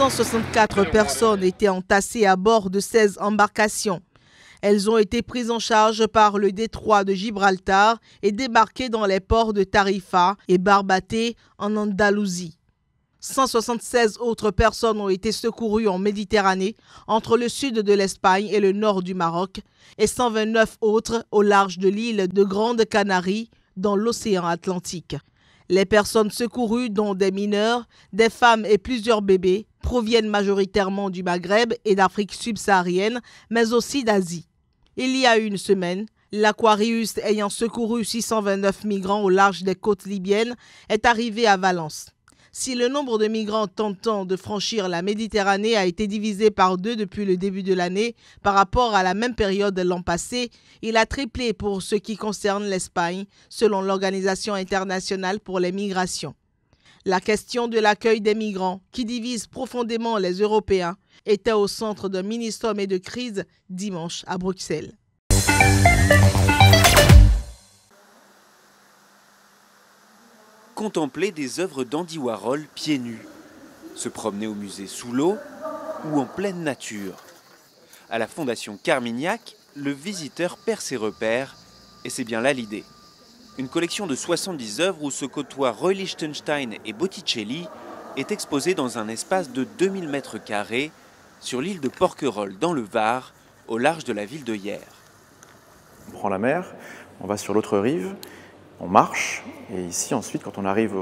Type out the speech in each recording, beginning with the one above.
164 personnes étaient entassées à bord de 16 embarcations. Elles ont été prises en charge par le détroit de Gibraltar et débarquées dans les ports de Tarifa et Barbate en Andalousie. 176 autres personnes ont été secourues en Méditerranée, entre le sud de l'Espagne et le nord du Maroc, et 129 autres au large de l'île de Grande Canarie, dans l'océan Atlantique. Les personnes secourues, dont des mineurs, des femmes et plusieurs bébés, proviennent majoritairement du Maghreb et d'Afrique subsaharienne, mais aussi d'Asie. Il y a une semaine, l'Aquarius ayant secouru 629 migrants au large des côtes libyennes est arrivé à Valence. Si le nombre de migrants tentant de franchir la Méditerranée a été divisé par 2 depuis le début de l'année par rapport à la même période l'an passé, il a triplé pour ce qui concerne l'Espagne, selon l'Organisation internationale pour les migrations. La question de l'accueil des migrants, qui divise profondément les Européens, était au centre d'un mini-sommet de crise dimanche à Bruxelles. Contempler des œuvres d'Andy Warhol pieds nus, se promener au musée sous l'eau ou en pleine nature. À la Fondation Carmignac, le visiteur perd ses repères et c'est bien là l'idée. Une collection de 70 œuvres où se côtoient Roy Lichtenstein et Botticelli est exposée dans un espace de 2000 m² sur l'île de Porquerolles dans le Var, au large de la ville de Hyères. On prend la mer, on va sur l'autre rive, on marche, et ici ensuite quand on arrive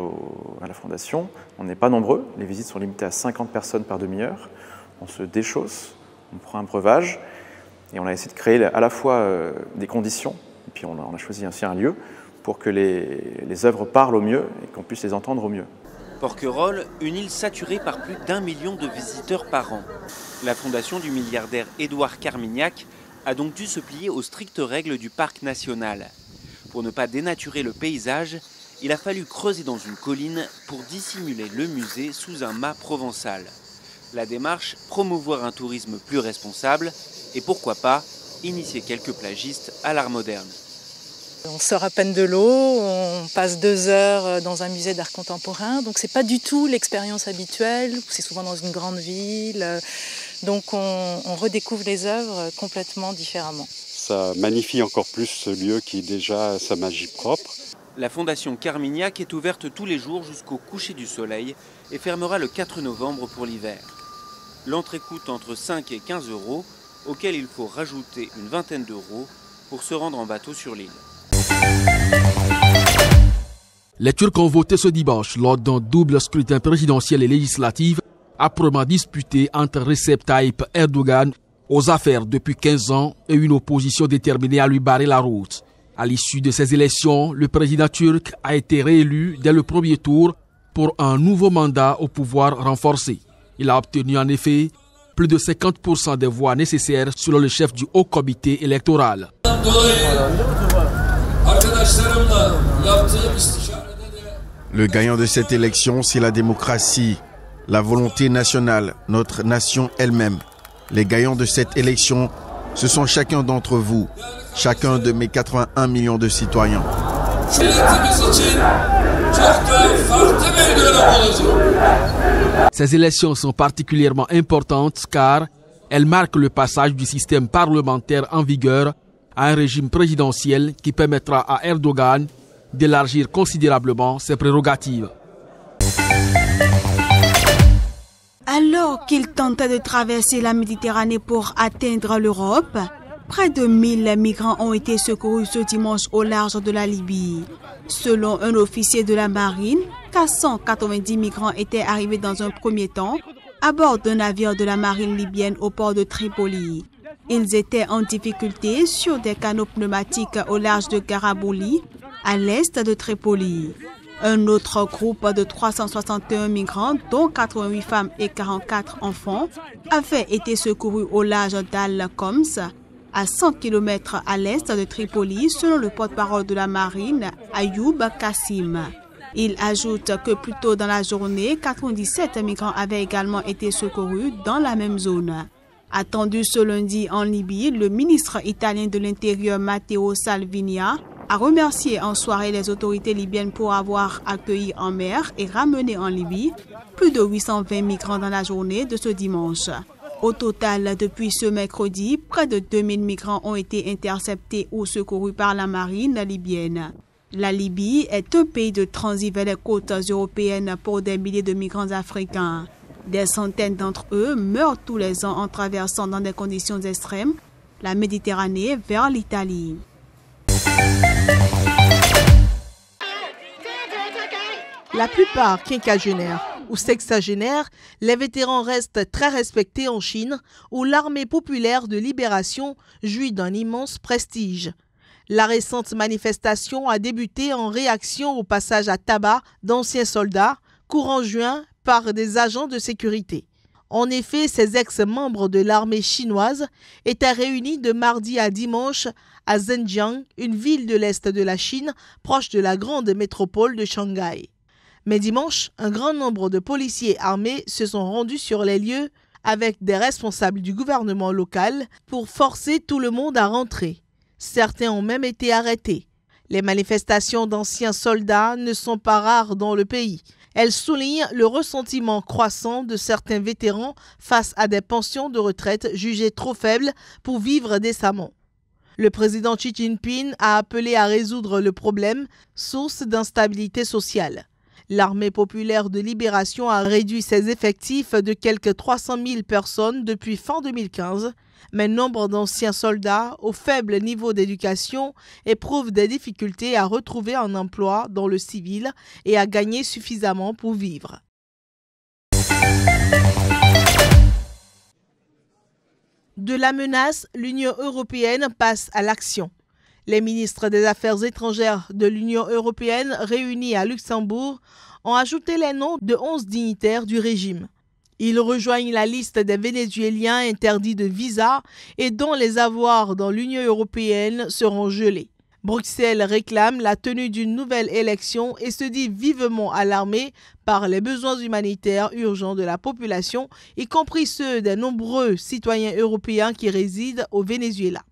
à la Fondation, on n'est pas nombreux, les visites sont limitées à 50 personnes par demi-heure, on se déchausse, on prend un breuvage, et on a essayé de créer à la fois des conditions, et puis on a choisi ainsi un lieu, pour que les œuvres parlent au mieux et qu'on puisse les entendre au mieux. Porquerolles, une île saturée par plus d'1 million de visiteurs par an. La fondation du milliardaire Édouard Carmignac a donc dû se plier aux strictes règles du parc national. Pour ne pas dénaturer le paysage, il a fallu creuser dans une colline pour dissimuler le musée sous un mât provençal. La démarche, promouvoir un tourisme plus responsable et pourquoi pas, initier quelques plagistes à l'art moderne. On sort à peine de l'eau, on passe 2 heures dans un musée d'art contemporain, donc c'est pas du tout l'expérience habituelle, c'est souvent dans une grande ville, donc on redécouvre les œuvres complètement différemment. Ça magnifie encore plus ce lieu qui déjà a sa magie propre. La Fondation Carmignac est ouverte tous les jours jusqu'au coucher du soleil et fermera le 4 novembre pour l'hiver. L'entrée coûte entre 5 et 15 €, auquel il faut rajouter une vingtaine d'euros pour se rendre en bateau sur l'île. Les Turcs ont voté ce dimanche lors d'un double scrutin présidentiel et législatif âprement disputé entre Recep Tayyip Erdogan aux affaires depuis 15 ans et une opposition déterminée à lui barrer la route. À l'issue de ces élections, le président turc a été réélu dès le premier tour pour un nouveau mandat au pouvoir renforcé. Il a obtenu en effet plus de 50% des voix nécessaires selon le chef du Haut Comité électoral. Le gagnant de cette élection, c'est la démocratie, la volonté nationale, notre nation elle-même. Les gagnants de cette élection, ce sont chacun d'entre vous, chacun de mes 81 millions de citoyens. Ces élections sont particulièrement importantes car elles marquent le passage du système parlementaire en vigueur à un régime présidentiel qui permettra à Erdogan d'élargir considérablement ses prérogatives. Alors qu'il tentait de traverser la Méditerranée pour atteindre l'Europe, près de 1000 migrants ont été secourus ce dimanche au large de la Libye. Selon un officier de la marine, 490 migrants étaient arrivés dans un premier temps à bord d'un navire de la marine libyenne au port de Tripoli. Ils étaient en difficulté sur des canaux pneumatiques au large de Garabouli, à l'est de Tripoli. Un autre groupe de 361 migrants, dont 88 femmes et 44 enfants, avait été secouru au large d'Al-Khoms, à 100 km à l'est de Tripoli, selon le porte-parole de la marine, Ayoub Kassim. Il ajoute que plus tôt dans la journée, 97 migrants avaient également été secourus dans la même zone. Attendu ce lundi en Libye, le ministre italien de l'Intérieur Matteo Salvini a remercié en soirée les autorités libyennes pour avoir accueilli en mer et ramené en Libye plus de 820 migrants dans la journée de ce dimanche. Au total, depuis ce mercredi, près de 2000 migrants ont été interceptés ou secourus par la marine libyenne. La Libye est un pays de transit vers les côtes européennes pour des milliers de migrants africains. Des centaines d'entre eux meurent tous les ans en traversant dans des conditions extrêmes la Méditerranée vers l'Italie. La plupart quinquagénaires ou sexagénaires, les vétérans restent très respectés en Chine, où l'armée populaire de libération jouit d'un immense prestige. La récente manifestation a débuté en réaction au passage à tabac d'anciens soldats, courant juin, par des agents de sécurité. En effet, ces ex-membres de l'armée chinoise étaient réunis de mardi à dimanche à Zhenjiang, une ville de l'Est de la Chine, proche de la grande métropole de Shanghai. Mais dimanche, un grand nombre de policiers armés se sont rendus sur les lieux avec des responsables du gouvernement local pour forcer tout le monde à rentrer. Certains ont même été arrêtés. Les manifestations d'anciens soldats ne sont pas rares dans le pays. Elles soulignent le ressentiment croissant de certains vétérans face à des pensions de retraite jugées trop faibles pour vivre décemment. Le président Xi Jinping a appelé à résoudre le problème, source d'instabilité sociale. L'armée populaire de libération a réduit ses effectifs de quelques 300 000 personnes depuis fin 2015, mais nombre d'anciens soldats au faible niveau d'éducation éprouvent des difficultés à retrouver un emploi dans le civil et à gagner suffisamment pour vivre. De la menace, l'Union européenne passe à l'action. Les ministres des Affaires étrangères de l'Union européenne réunis à Luxembourg ont ajouté les noms de 11 dignitaires du régime. Ils rejoignent la liste des Vénézuéliens interdits de visa et dont les avoirs dans l'Union européenne seront gelés. Bruxelles réclame la tenue d'une nouvelle élection et se dit vivement alarmée par les besoins humanitaires urgents de la population, y compris ceux des nombreux citoyens européens qui résident au Venezuela.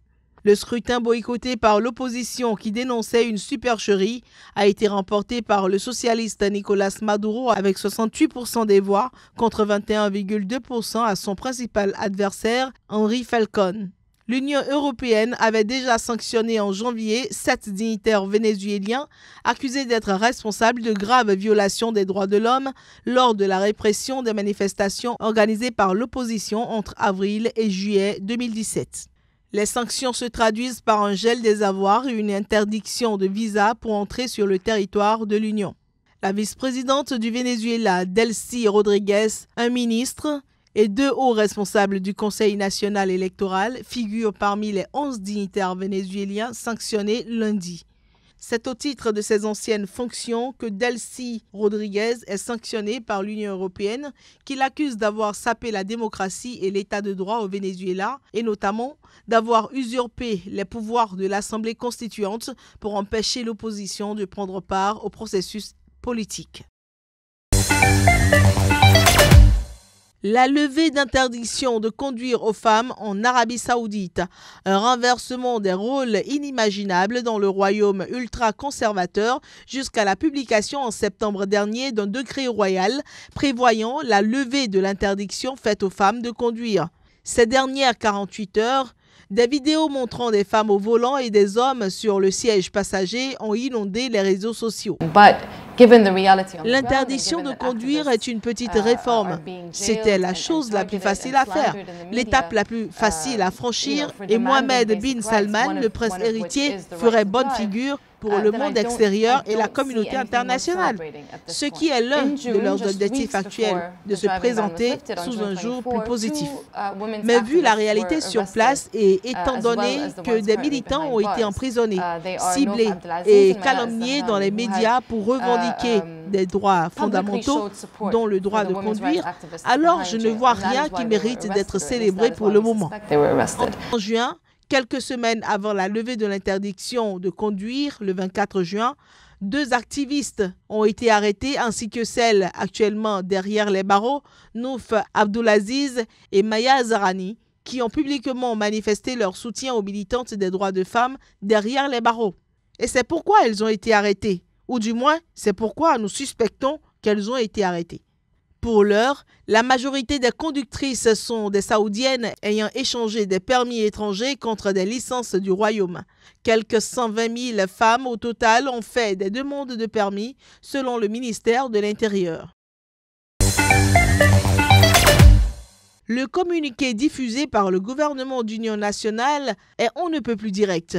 Le scrutin boycotté par l'opposition qui dénonçait une supercherie a été remporté par le socialiste Nicolas Maduro avec 68% des voix contre 21,2% à son principal adversaire Henri Falcón. L'Union européenne avait déjà sanctionné en janvier 7 dignitaires vénézuéliens accusés d'être responsables de graves violations des droits de l'homme lors de la répression des manifestations organisées par l'opposition entre avril et juillet 2017. Les sanctions se traduisent par un gel des avoirs et une interdiction de visa pour entrer sur le territoire de l'Union. La vice-présidente du Venezuela, Delcy Rodriguez, un ministre et 2 hauts responsables du Conseil national électoral figurent parmi les 11 dignitaires vénézuéliens sanctionnés lundi. C'est au titre de ses anciennes fonctions que Delcy Rodriguez est sanctionnée par l'Union européenne qui l'accuse d'avoir sapé la démocratie et l'état de droit au Venezuela et notamment d'avoir usurpé les pouvoirs de l'Assemblée constituante pour empêcher l'opposition de prendre part au processus politique. La levée d'interdiction de conduire aux femmes en Arabie Saoudite, un renversement des rôles inimaginable dans le royaume ultra-conservateur jusqu'à la publication en septembre dernier d'un décret royal prévoyant la levée de l'interdiction faite aux femmes de conduire. Ces dernières 48 heures, des vidéos montrant des femmes au volant et des hommes sur le siège passager ont inondé les réseaux sociaux. L'interdiction de conduire est une petite réforme. C'était la chose la plus facile à faire, l'étape la plus facile à franchir et Mohammed bin Salman, le prince héritier, ferait bonne figure pour le monde extérieur et la communauté internationale, ce qui est l'un de leurs objectifs actuels, de se présenter sous un jour plus positif. Mais vu la réalité sur place et étant donné que des militants ont été emprisonnés, ciblés et calomniés dans les médias pour revendiquer des droits fondamentaux, dont le droit de conduire, alors je ne vois rien qui mérite d'être célébré pour le moment. En juin, quelques semaines avant la levée de l'interdiction de conduire, le 24 juin, 2 activistes ont été arrêtés ainsi que celle actuellement derrière les barreaux, Nouf Abdulaziz et Maya Zarani, qui ont publiquement manifesté leur soutien aux militantes des droits de femmes derrière les barreaux. Et c'est pourquoi elles ont été arrêtées. Ou du moins, c'est pourquoi nous suspectons qu'elles ont été arrêtées. Pour l'heure, la majorité des conductrices sont des Saoudiennes ayant échangé des permis étrangers contre des licences du royaume. Quelques 120 000 femmes au total ont fait des demandes de permis selon le ministère de l'Intérieur. Le communiqué diffusé par le gouvernement d'union nationale est on ne peut plus direct.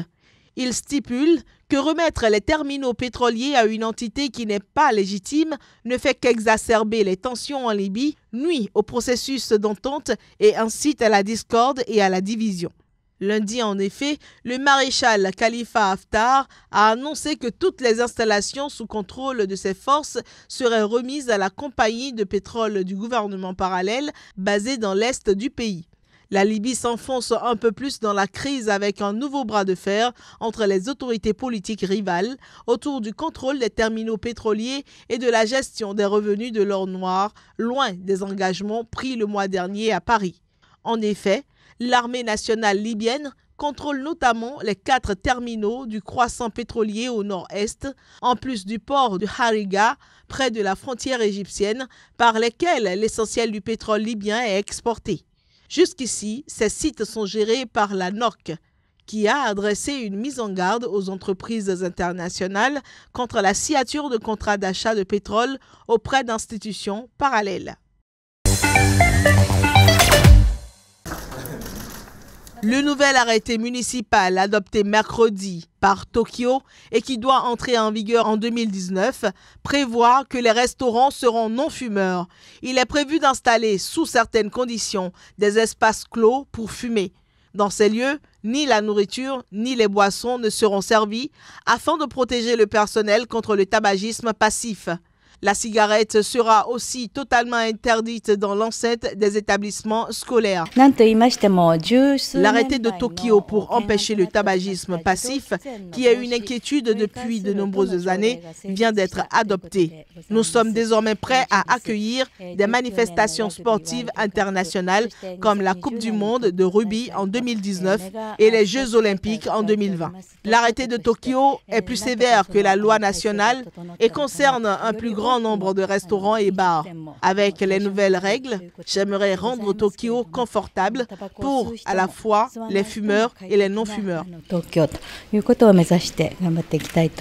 Il stipule que remettre les terminaux pétroliers à une entité qui n'est pas légitime ne fait qu'exacerber les tensions en Libye, nuit au processus d'entente et incite à la discorde et à la division. Lundi, en effet, le maréchal Khalifa Haftar a annoncé que toutes les installations sous contrôle de ses forces seraient remises à la compagnie de pétrole du gouvernement parallèle basée dans l'est du pays. La Libye s'enfonce un peu plus dans la crise avec un nouveau bras de fer entre les autorités politiques rivales autour du contrôle des terminaux pétroliers et de la gestion des revenus de l'or noir, loin des engagements pris le mois dernier à Paris. En effet, l'armée nationale libyenne contrôle notamment les 4 terminaux du croissant pétrolier au nord-est, en plus du port de Hariga, près de la frontière égyptienne, par lesquels l'essentiel du pétrole libyen est exporté. Jusqu'ici, ces sites sont gérés par la NOC, qui a adressé une mise en garde aux entreprises internationales contre la signature de contrats d'achat de pétrole auprès d'institutions parallèles. Le nouvel arrêté municipal adopté mercredi par Tokyo et qui doit entrer en vigueur en 2019 prévoit que les restaurants seront non-fumeurs. Il est prévu d'installer, sous certaines conditions, des espaces clos pour fumer. Dans ces lieux, ni la nourriture ni les boissons ne seront servis afin de protéger le personnel contre le tabagisme passif. La cigarette sera aussi totalement interdite dans l'enceinte des établissements scolaires. L'arrêté de Tokyo pour empêcher le tabagisme passif, qui est une inquiétude depuis de nombreuses années, vient d'être adopté. Nous sommes désormais prêts à accueillir des manifestations sportives internationales comme la Coupe du monde de rugby en 2019 et les Jeux olympiques en 2020. L'arrêté de Tokyo est plus sévère que la loi nationale et concerne un plus grand nombre de restaurants et bars. Avec les nouvelles règles, j'aimerais rendre Tokyo confortable pour à la fois les fumeurs et les non-fumeurs.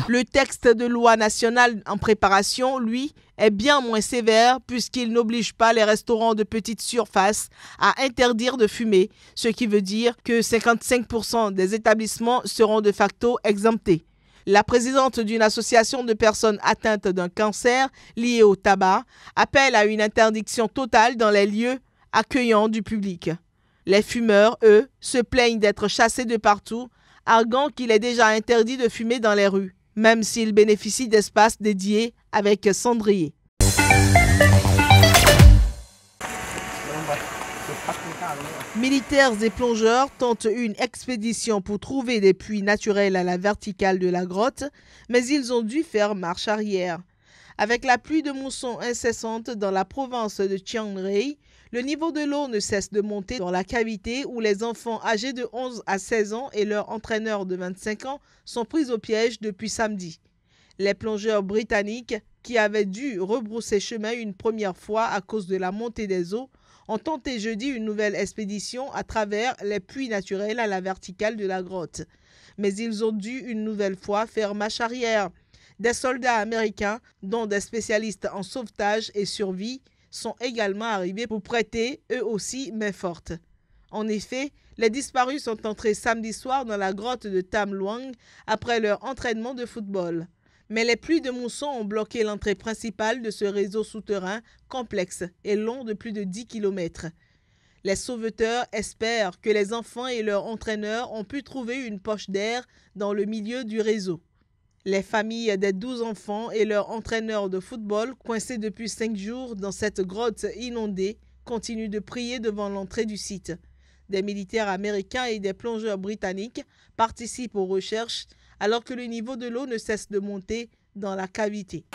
Le texte de loi nationale en préparation, lui, est bien moins sévère puisqu'il n'oblige pas les restaurants de petite surface à interdire de fumer, ce qui veut dire que 55% des établissements seront de facto exemptés. La présidente d'une association de personnes atteintes d'un cancer lié au tabac appelle à une interdiction totale dans les lieux accueillants du public. Les fumeurs, eux, se plaignent d'être chassés de partout, arguant qu'il est déjà interdit de fumer dans les rues, même s'ils bénéficient d'espaces dédiés avec cendrier. Militaires et plongeurs tentent une expédition pour trouver des puits naturels à la verticale de la grotte, mais ils ont dû faire marche arrière. Avec la pluie de mousson incessante dans la province de Chiang Rai, le niveau de l'eau ne cesse de monter dans la cavité où les enfants âgés de 11 à 16 ans et leur entraîneur de 25 ans sont pris au piège depuis samedi. Les plongeurs britanniques, qui avaient dû rebrousser chemin une première fois à cause de la montée des eaux, ont tenté jeudi une nouvelle expédition à travers les puits naturels à la verticale de la grotte. Mais ils ont dû une nouvelle fois faire marche arrière. Des soldats américains, dont des spécialistes en sauvetage et survie, sont également arrivés pour prêter, eux aussi, main forte. En effet, les disparus sont entrés samedi soir dans la grotte de Tam Luang après leur entraînement de football. Mais les pluies de mousson ont bloqué l'entrée principale de ce réseau souterrain complexe et long de plus de 10 km. Les sauveteurs espèrent que les enfants et leurs entraîneurs ont pu trouver une poche d'air dans le milieu du réseau. Les familles des 12 enfants et leurs entraîneurs de football, coincés depuis 5 jours dans cette grotte inondée, continuent de prier devant l'entrée du site. Des militaires américains et des plongeurs britanniques participent aux recherches alors que le niveau de l'eau ne cesse de monter dans la cavité.